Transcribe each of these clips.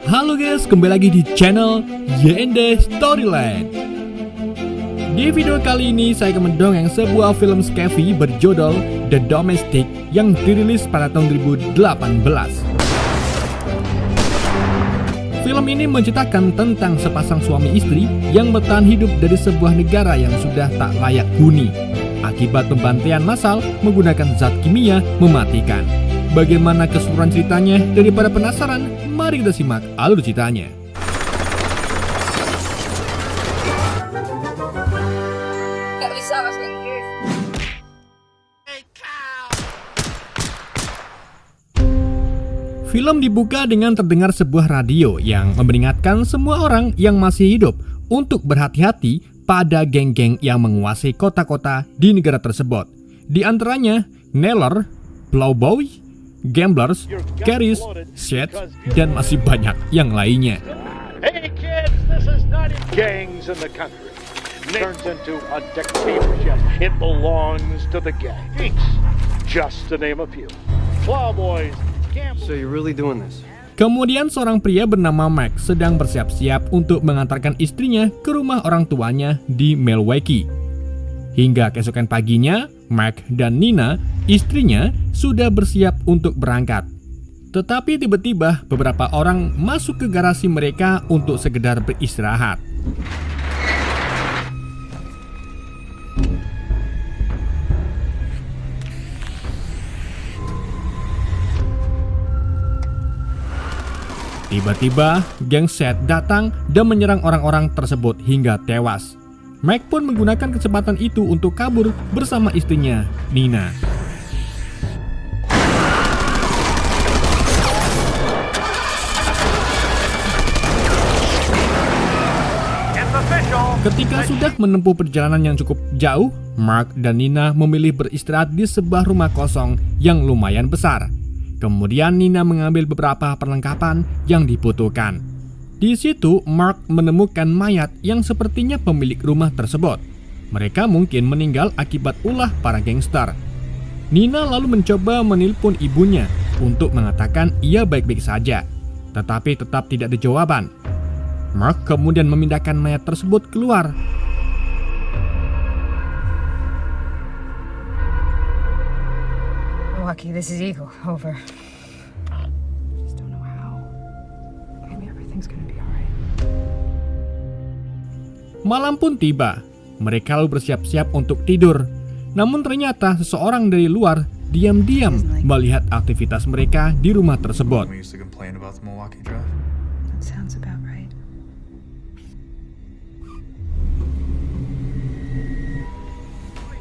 Halo guys, kembali lagi di channel YND Storyland. Di video kali ini saya akan mendongeng sebuah film Skefi berjudul The Domestic yang dirilis pada tahun 2018. Film ini menceritakan tentang sepasang suami istri yang bertahan hidup dari sebuah negara yang sudah tak layak huni akibat pembantaian massal menggunakan zat kimia mematikan. Bagaimana keseluruhan ceritanya? Daripada penasaran, mari kita simak alur ceritanya. Gak bisa bahasa Inggris. Film dibuka dengan terdengar sebuah radio yang memperingatkan semua orang yang masih hidup untuk berhati-hati pada geng-geng yang menguasai kota-kota di negara tersebut. Di antaranya Neller, Plowboy, Gamblers, Carries, Sheds, dan masih banyak yang lainnya. Hey kids, this is not gangs in the country. Turns into a dictatorship. It belongs to the gangs. Just to name a few. Plowboys, gamblers. So you're really doing this? Kemudian seorang pria bernama Mac sedang bersiap-siap untuk mengantarkan istrinya ke rumah orang tuanya di Milwaukee. Hingga keesokan paginya, Mac dan Nina, istrinya, sudah bersiap untuk berangkat. Tetapi tiba-tiba beberapa orang masuk ke garasi mereka untuk sekedar beristirahat. Tiba-tiba, geng Seth datang dan menyerang orang-orang tersebut hingga tewas. Mac pun menggunakan kesempatan itu untuk kabur bersama istrinya, Nina. Ketika sudah menempuh perjalanan yang cukup jauh, Mark dan Nina memilih beristirahat di sebuah rumah kosong yang lumayan besar. Kemudian Nina mengambil beberapa perlengkapan yang dibutuhkan. Di situ, Mark menemukan mayat yang sepertinya pemilik rumah tersebut. Mereka mungkin meninggal akibat ulah para gangster. Nina lalu mencoba menelpon ibunya untuk mengatakan ia baik-baik saja, tetapi tetap tidak ada jawaban. Mark kemudian memindahkan mayat tersebut keluar. Milwaukee, this is Eagle. Over. Just don't know how. Maybe everything's gonna be alright. Malam pun tiba. Mereka lalu bersiap-siap untuk tidur. Namun ternyata seseorang dari luar diam-diam melihat aktivitas mereka di rumah tersebut. We used to complain about the Milwaukee drive. That sounds about right.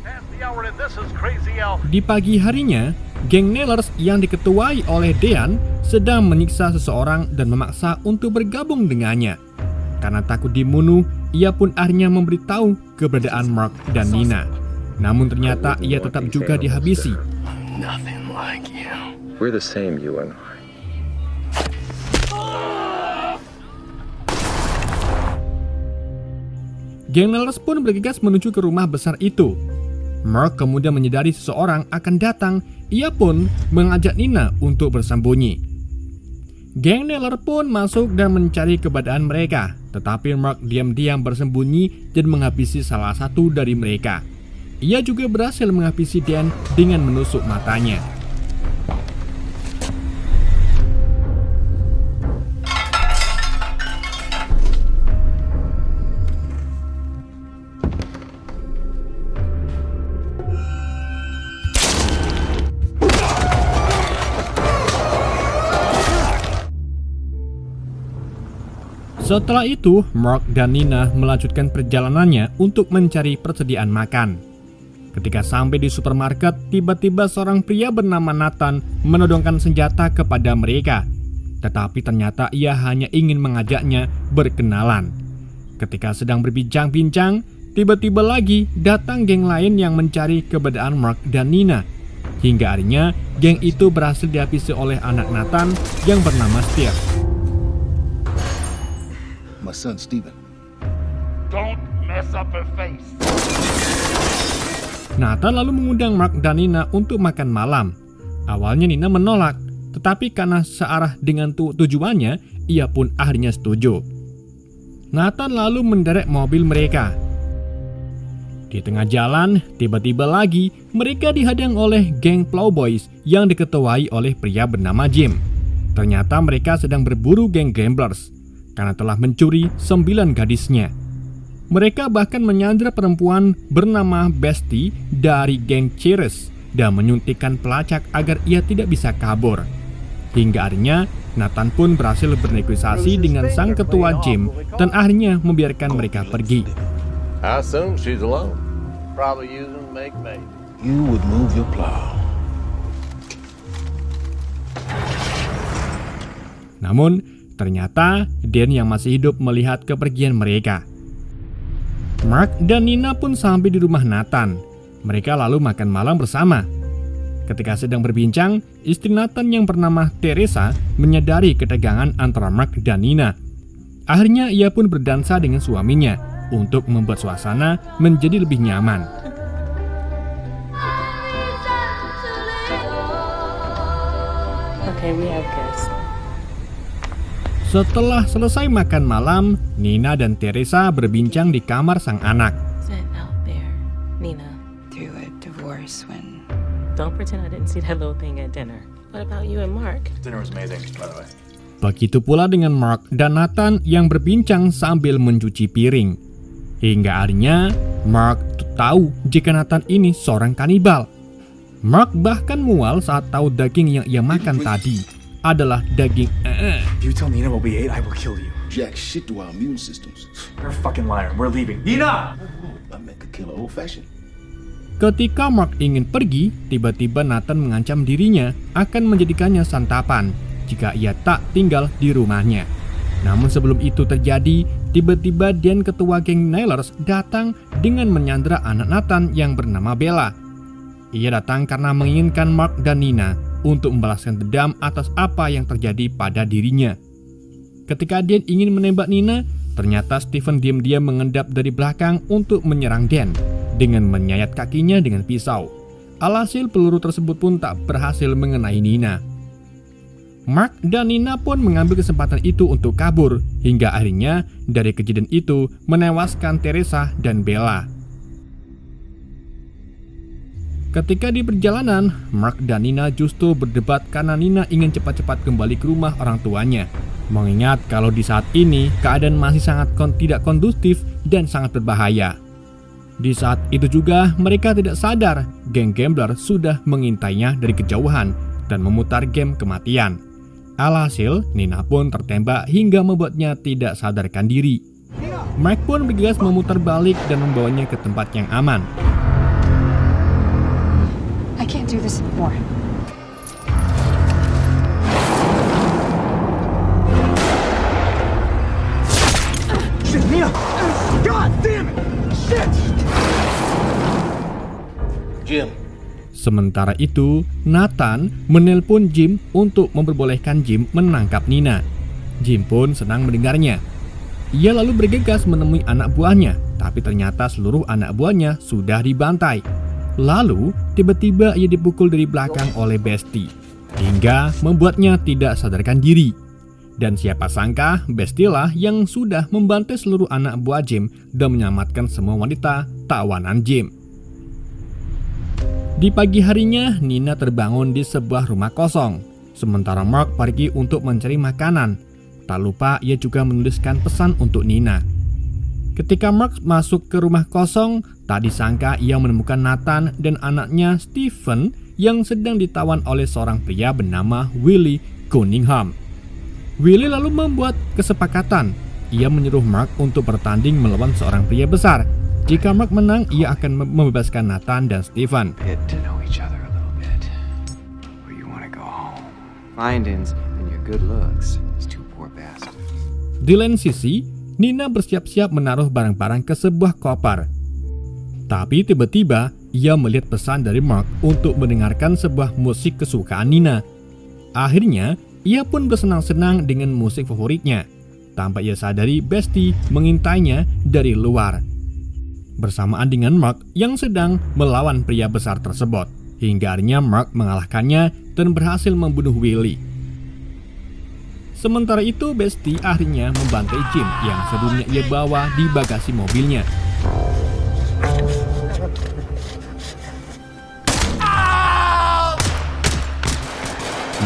Past the hour and this is Crazy Al. Di pagi harinya, geng Nellers yang diketuai oleh Dean sedang menyiksa seseorang dan memaksa untuk bergabung dengannya. Karena takut dibunuh, ia pun akhirnya memberitahu keberadaan Mark dan Nina. Namun ternyata ia tetap juga dihabisi. Nothing like you. We're the same, you and I. Geng Nellers pun bergegas menuju ke rumah besar itu. Mark kemudian menyadari seseorang akan datang. Ia pun mengajak Nina untuk bersembunyi. Geng Neller pun masuk dan mencari keberadaan mereka. Tetapi Mark diam-diam bersembunyi dan menghabisi salah satu dari mereka. Ia juga berhasil menghabisi Dan dengan menusuk matanya. Setelah itu, Mark dan Nina melanjutkan perjalanannya untuk mencari persediaan makan. Ketika sampai di supermarket, tiba-tiba seorang pria bernama Nathan menodongkan senjata kepada mereka. Tetapi ternyata ia hanya ingin mengajaknya berkenalan. Ketika sedang berbincang-bincang, tiba-tiba lagi datang geng lain yang mencari keberadaan Mark dan Nina. Hingga akhirnya, geng itu berhasil dihabisi oleh anak Nathan yang bernama Steve. My son, Steven. Don't mess up her face. Nathan lalu mengundang Mark dan Nina untuk makan malam. Awalnya Nina menolak, Tetapi karena searah dengan tujuannya, ia pun akhirnya setuju. Nathan lalu menderek mobil mereka. Di tengah jalan, tiba-tiba lagi mereka dihadang oleh geng Plowboys yang diketuai oleh pria bernama Jim. Ternyata mereka sedang berburu geng gamblers karena telah mencuri 9 gadisnya. Mereka bahkan menyandra perempuan bernama Bestie dari geng Cheers dan menyuntikkan pelacak agar ia tidak bisa kabur. Hingga akhirnya Nathan pun berhasil bernegosiasi dengan sang ketua Jim dan akhirnya membiarkan mereka pergi. I assume she's alone. Probably using to make baby. You would move your plow. Namun, ternyata Dan yang masih hidup melihat kepergian mereka. Mark dan Nina pun sampai di rumah Nathan. Mereka lalu makan malam bersama. Ketika sedang berbincang, istri Nathan yang bernama Teresa menyadari ketegangan antara Mark dan Nina. Akhirnya ia pun berdansa dengan suaminya untuk membuat suasana menjadi lebih nyaman. Okay, we have kids. Setelah selesai makan malam, Nina dan Teresa berbincang di kamar sang anak. Sit out there, Nina. Through a divorce when... Don't pretend I didn't see that little thing at dinner. What about you and Mark? Dinner was amazing, by the way. Begitu pula dengan Mark dan Nathan yang berbincang sambil mencuci piring. Hingga akhirnya Mark tahu jika Nathan ini seorang kanibal. Mark bahkan mual saat tahu daging yang ia makan tadi adalah daging You tell Nina what we ate, I will kill you. Jack shit to our immune systems. You're a fucking liar. We're leaving. Nina! I make a killer old fashioned. Ketika Mark ingin pergi, tiba-tiba Nathan mengancam dirinya akan menjadikannya santapan jika ia tak tinggal di rumahnya. Namun sebelum itu terjadi, tiba-tiba Dan ketua geng Nailers datang dengan menyandra anak Nathan yang bernama Bella. Ia datang karena menginginkan Mark dan Nina untuk membalaskan dendam atas apa yang terjadi pada dirinya. Ketika Dan ingin menembak Nina, ternyata Stephen diam-diam mengendap dari belakang untuk menyerang Dan dengan menyayat kakinya dengan pisau. Alhasil peluru tersebut pun tak berhasil mengenai Nina. Mark dan Nina pun mengambil kesempatan itu untuk kabur, hingga akhirnya dari kejadian itu menewaskan Teresa dan Bella. Ketika di perjalanan, Mark dan Nina justru berdebat karena Nina ingin cepat-cepat kembali ke rumah orang tuanya. Mengingat kalau di saat ini keadaan masih sangat tidak kondusif dan sangat berbahaya. Di saat itu juga mereka tidak sadar geng gambler sudah mengintainya dari kejauhan dan memutar game kematian. Alhasil, Nina pun tertembak hingga membuatnya tidak sadarkan diri. Mike pun bergegas memutar balik dan membawanya ke tempat yang aman. I can't do this anymore. Shit, Nina! God damn it! Shit! Jim, Sementara itu, Nathan menelpon Jim untuk memperbolehkan Jim menangkap Nina. Jim pun senang mendengarnya. Ia lalu bergegas menemui anak buahnya, tapi ternyata seluruh anak buahnya sudah dibantai. Lalu, tiba-tiba ia dipukul dari belakang oleh Bestie, hingga membuatnya tidak sadarkan diri. Dan siapa sangka, Bestie lah yang sudah membantai seluruh anak buah Jim dan menyelamatkan semua wanita tawanan Jim. Di pagi harinya, Nina terbangun di sebuah rumah kosong, sementara Mark pergi untuk mencari makanan. Tak lupa ia juga menuliskan pesan untuk Nina. Ketika Mark masuk ke rumah kosong, tak disangka ia menemukan Nathan dan anaknya Stephen yang sedang ditawan oleh seorang pria bernama Willie Cunningham. Willie lalu membuat kesepakatan. Ia menyuruh Mark untuk bertanding melawan seorang pria besar. Jika Mark menang, ia akan membebaskan Nathan dan Stephen. Get to know each other a little bit. Where you want to go home? Findings and your good looks is two poor bastards. Di lain sisi, Nina bersiap-siap menaruh barang-barang ke sebuah koper. Tapi tiba-tiba, ia melihat pesan dari Mark untuk mendengarkan sebuah musik kesukaan Nina. Akhirnya, ia pun bersenang-senang dengan musik favoritnya, tanpa ia sadari Bestie mengintainya dari luar. Bersamaan dengan Mark yang sedang melawan pria besar tersebut. Hingga akhirnya Mark mengalahkannya dan berhasil membunuh Willy. Sementara itu, Bestie akhirnya membantai Jim yang sebelumnya ia bawa di bagasi mobilnya.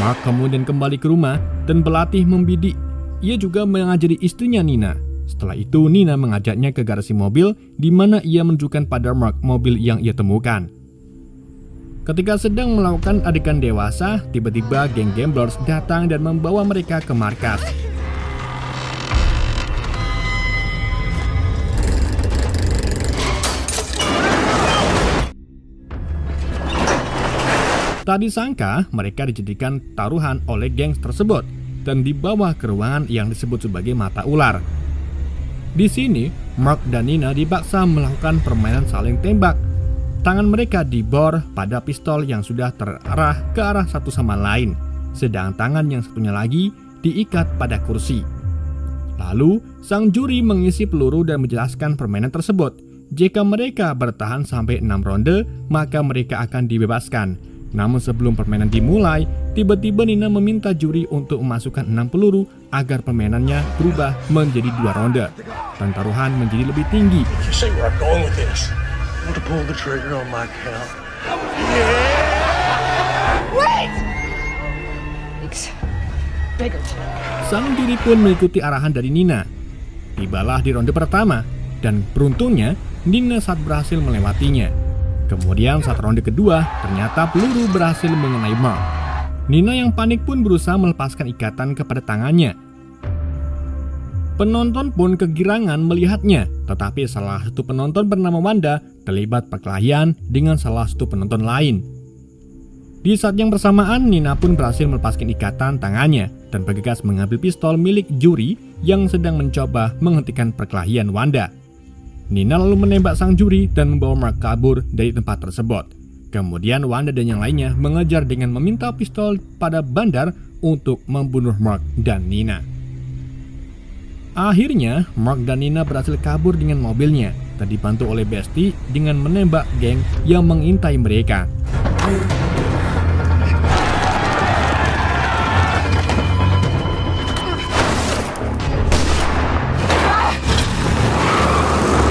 Mark kemudian kembali ke rumah dan berlatih membidik. Ia juga mengajari istrinya Nina. Setelah itu, Nina mengajaknya ke garasi mobil di mana ia menunjukkan pada Mark mobil yang ia temukan. Ketika sedang melakukan adegan dewasa, tiba-tiba geng gamblers datang dan membawa mereka ke markas. Tak disangka, mereka dijadikan taruhan oleh geng tersebut dan dibawa ke ruangan yang disebut sebagai mata ular. Di sini, Mark dan Nina dipaksa melakukan permainan saling tembak. Tangan mereka dibor pada pistol yang sudah terarah ke arah satu sama lain, sedang tangan yang satunya lagi diikat pada kursi. Lalu, sang juri mengisi peluru dan menjelaskan permainan tersebut. Jika mereka bertahan sampai 6 ronde, maka mereka akan dibebaskan. Namun sebelum permainan dimulai, tiba-tiba Nina meminta juri untuk memasukkan 6 peluru agar permainannya berubah menjadi 2 ronde dan taruhan menjadi lebih tinggi. To pull the trigger on my count. Wait! Bigger. Sang juri pun mengikuti arahan dari Nina. Tibalah di ronde pertama, dan beruntungnya Nina saat berhasil melewatinya. Kemudian saat ronde kedua, ternyata peluru berhasil mengenai Mark. Nina yang panik pun berusaha melepaskan ikatan kepada tangannya. Penonton pun kegirangan melihatnya, tetapi salah satu penonton bernama Wanda terlibat perkelahian dengan salah satu penonton lain. Di saat yang bersamaan, Nina pun berhasil melepaskan ikatan tangannya dan bergegas mengambil pistol milik juri yang sedang mencoba menghentikan perkelahian Wanda. Nina lalu menembak sang juri dan membawa Mark kabur dari tempat tersebut. Kemudian Wanda dan yang lainnya mengejar dengan meminta pistol pada bandar untuk membunuh Mark dan Nina. Akhirnya, Mark dan Nina berhasil kabur dengan mobilnya dan dibantu oleh Bestie dengan menembak geng yang mengintai mereka.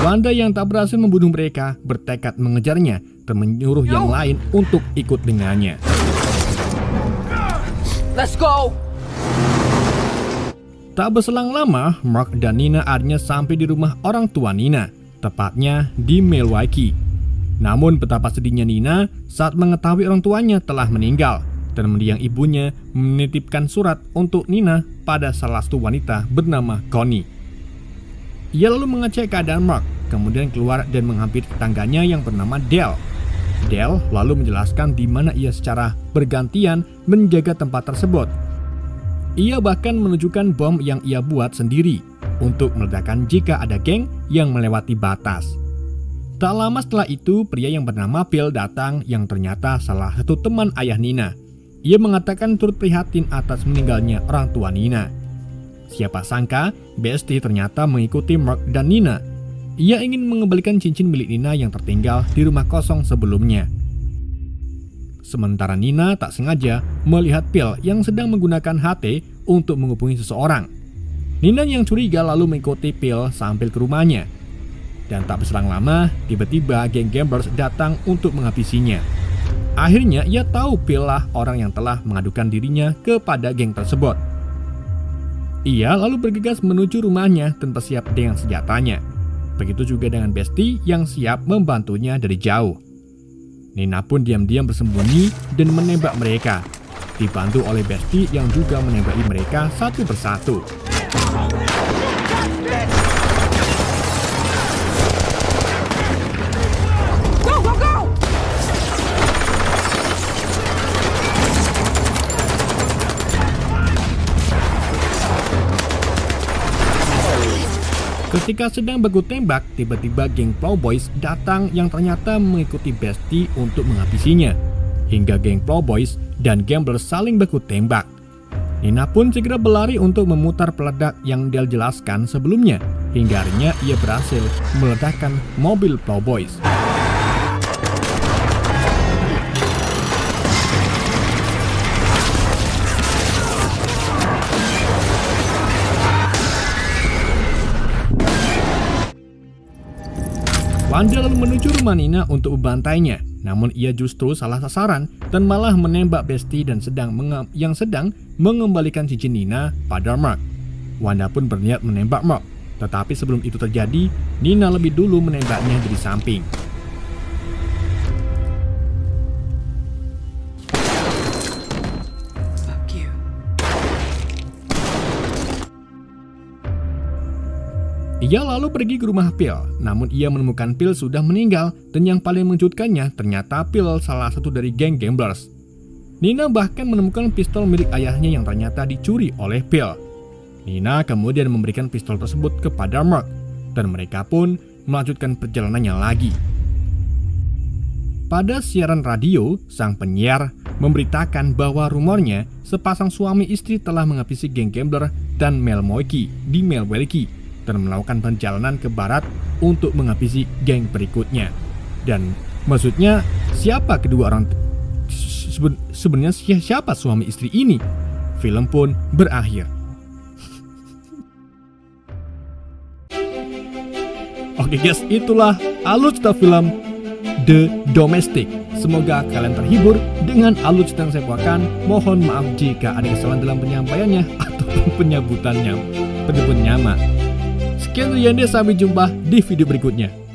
Wanda yang tak berhasil membunuh mereka bertekad mengejarnya dan menyuruh yang lain untuk ikut dengannya. Let's go! Tak berselang lama, Mark dan Nina akhirnya sampai di rumah orang tua Nina, tepatnya di Milwaukee. Namun betapa sedihnya Nina saat mengetahui orang tuanya telah meninggal dan mendiang ibunya menitipkan surat untuk Nina pada salah satu wanita bernama Connie. Ia lalu mengecek keadaan Mark, kemudian keluar dan menghampiri tetangganya yang bernama Dale. Dale lalu menjelaskan di mana ia secara bergantian menjaga tempat tersebut. Ia bahkan menunjukkan bom yang ia buat sendiri untuk meledakkan jika ada geng yang melewati batas. Tak lama setelah itu, pria yang bernama Phil datang yang ternyata salah satu teman ayah Nina. Ia mengatakan turut prihatin atas meninggalnya orang tua Nina. Siapa sangka, Bestie ternyata mengikuti Mark dan Nina. Ia ingin mengembalikan cincin milik Nina yang tertinggal di rumah kosong sebelumnya. Sementara Nina tak sengaja melihat Phil yang sedang menggunakan HT untuk menghubungi seseorang. Nina yang curiga lalu mengikuti Phil sampai ke rumahnya. Dan tak berselang lama, tiba-tiba geng gamblers datang untuk menghabisinya. Akhirnya ia tahu Phil lah orang yang telah mengadukan dirinya kepada geng tersebut. Ia lalu bergegas menuju rumahnya dan bersiap dengan senjatanya. Begitu juga dengan Bestie yang siap membantunya dari jauh. Nina pun diam-diam bersembunyi dan menembak mereka, dibantu oleh Bestie yang juga menembaki mereka satu persatu. Go, go, go! Ketika sedang baku tembak, tiba-tiba geng Plowboys datang yang ternyata mengikuti Bestie untuk menghabisinya. Hingga geng Plowboys dan gamblers saling baku tembak. Nina pun segera berlari untuk memutar peledak yang Dale jelaskan sebelumnya. Hingga akhirnya ia berhasil meledakkan mobil Plowboys. Wanda lalu menuju rumah Nina untuk membantainya, namun ia justru salah sasaran dan malah menembak Besti dan yang sedang mengembalikan cincin Nina pada Mark. Wanda pun berniat menembak Mark, tetapi sebelum itu terjadi, Nina lebih dulu menembaknya dari samping. Ia lalu pergi ke rumah Phil, namun ia menemukan Phil sudah meninggal dan yang paling mengejutkannya ternyata Phil salah satu dari geng gamblers. Nina bahkan menemukan pistol milik ayahnya yang ternyata dicuri oleh Phil. Nina kemudian memberikan pistol tersebut kepada Mark dan mereka pun melanjutkan perjalanannya lagi. Pada siaran radio, sang penyiar memberitakan bahwa rumornya sepasang suami istri telah menghabisi geng gambler dan Melmoiki di Milwaukee dan melakukan perjalanan ke barat untuk menghabisi geng berikutnya. Dan maksudnya siapa kedua orang sebenarnya siapa suami istri ini? Film pun berakhir. Oke guys, itulah alur cerita film The Domestic. Semoga kalian terhibur dengan alur cerita yang saya bawakan. Mohon maaf jika ada kesalahan dalam penyampaiannya ataupun penyebutannya. Sekian dari Yande, sampai jumpa di video berikutnya.